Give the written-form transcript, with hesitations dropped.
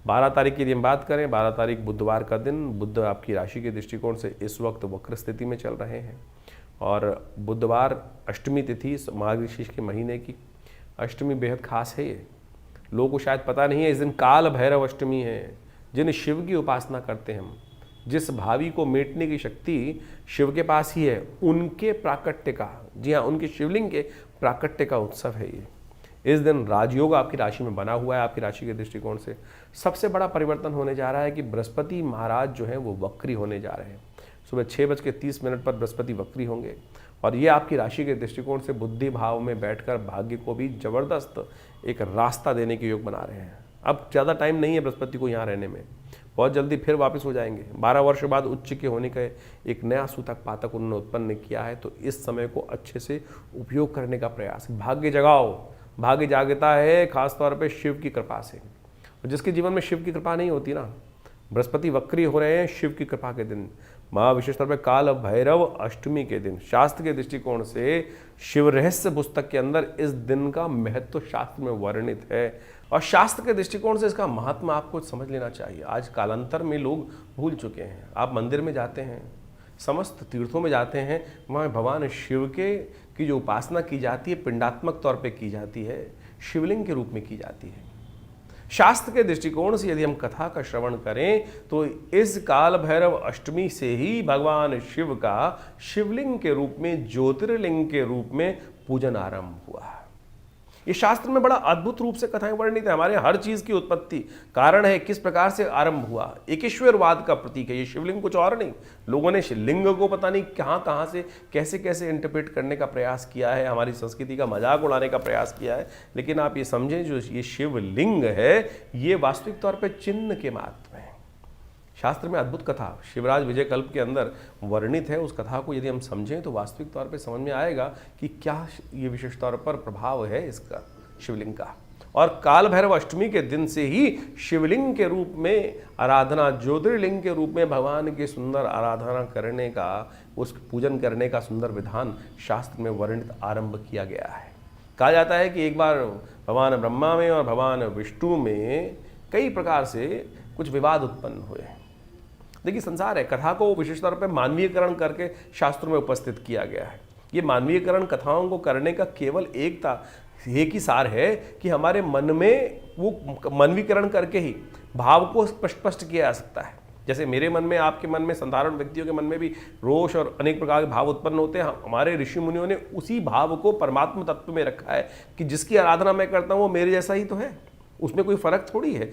12 तारीख की यदि हम बात करें, 12 तारीख बुधवार का दिन, बुध आपकी राशि के दृष्टिकोण से इस वक्त वक्र स्थिति में चल रहे हैं और बुधवार अष्टमी तिथि मार्गशीर्ष के महीने की अष्टमी बेहद खास है। ये लोगों को शायद पता नहीं है, इस दिन काल भैरव अष्टमी है। जिन शिव की उपासना करते हैं हम, जिस भावी को मेटने की शक्ति शिव के पास ही है, उनके प्राकट्य का, जी हाँ, उनके शिवलिंग के प्राकट्य का उत्सव है ये। इस दिन राजयोग आपकी राशि में बना हुआ है। आपकी राशि के दृष्टिकोण से सबसे बड़ा परिवर्तन होने जा रहा है कि बृहस्पति महाराज जो है वो वक्री होने जा रहे हैं। सुबह 6:30 पर बृहस्पति वक्री होंगे और ये आपकी राशि के दृष्टिकोण से बुद्धि भाव में बैठकर भाग्य को भी जबरदस्त एक रास्ता देने के योग बना रहे हैं। अब ज़्यादा टाइम नहीं है बृहस्पति को यहाँ रहने में, बहुत जल्दी फिर वापस हो जाएंगे। 12 वर्ष बाद उच्च के होने का एक नया सूतक पातक उन्होंने उत्पन्न किया है, तो इस समय को अच्छे से उपयोग करने का प्रयास। भाग्य जगाओ, भाग्य जागता है खासतौर पे शिव की कृपा से। और जिसके जीवन में शिव की कृपा नहीं होती ना, बृहस्पति वक्री हो रहे हैं शिव की कृपा के दिन, विशेष तौर पर काल भैरव अष्टमी के दिन, शास्त्र के दृष्टिकोण से शिव रहस्य पुस्तक के अंदर इस दिन का महत्व शास्त्र में वर्णित है और शास्त्र के दृष्टिकोण से इसका महात्मा आपको समझ लेना चाहिए। आज कालांतर में लोग भूल चुके हैं। आप मंदिर में जाते हैं, समस्त तीर्थों में जाते हैं, वहाँ भगवान शिव के की जो उपासना की जाती है पिंडात्मक तौर पे की जाती है, शिवलिंग के रूप में की जाती है। शास्त्र के दृष्टिकोण से यदि हम कथा का श्रवण करें तो इस काल भैरव अष्टमी से ही भगवान शिव का शिवलिंग के रूप में, ज्योतिर्लिंग के रूप में पूजन आरंभ हुआ है। ये शास्त्र में बड़ा अद्भुत रूप से कथाएं वर्णित है। हमारे हर चीज की उत्पत्ति कारण है, किस प्रकार से आरंभ हुआ, एकेश्वरवाद का प्रतीक है ये शिवलिंग, कुछ और नहीं। लोगों ने लिंग को पता नहीं कहां से कैसे कैसे इंटरप्रेट करने का प्रयास किया है, हमारी संस्कृति का मजाक उड़ाने का प्रयास किया है। लेकिन आप ये समझें, जो ये शिवलिंग है ये वास्तविक तौर पर चिन्ह के मात्र है। शास्त्र में अद्भुत कथा शिवराज विजय कल्प के अंदर वर्णित है। उस कथा को यदि हम समझें तो वास्तविक तौर पे समझ में आएगा कि क्या ये विशेष तौर पर प्रभाव है इसका शिवलिंग का। और काल भैरव अष्टमी के दिन से ही शिवलिंग के रूप में आराधना, ज्योतिर्लिंग के रूप में भगवान की सुंदर आराधना करने का, उस पूजन करने का सुंदर विधान शास्त्र में वर्णित आरंभ किया गया है। कहा जाता है कि एक बार भगवान ब्रह्मा में और भगवान विष्णु में कई प्रकार से कुछ विवाद उत्पन्न हुए। देखिए, संसार है, कथा को विशेष तौर पर मानवीयकरण करके शास्त्रों में उपस्थित किया गया है। ये मानवीयकरण कथाओं को करने का केवल एक ही सार है कि हमारे मन में वो मानवीकरण करके ही भाव को स्पष्ट किया जा सकता है। जैसे मेरे मन में, आपके मन में, साधारण व्यक्तियों के मन में भी रोष और अनेक प्रकार के भाव उत्पन्न होते हैं। हमारे ऋषि मुनियों ने उसी भाव को परमात्मा तत्व में रखा है कि जिसकी आराधना मैं करता हूँ वो मेरे जैसा ही तो है, उसमें कोई फर्क थोड़ी है।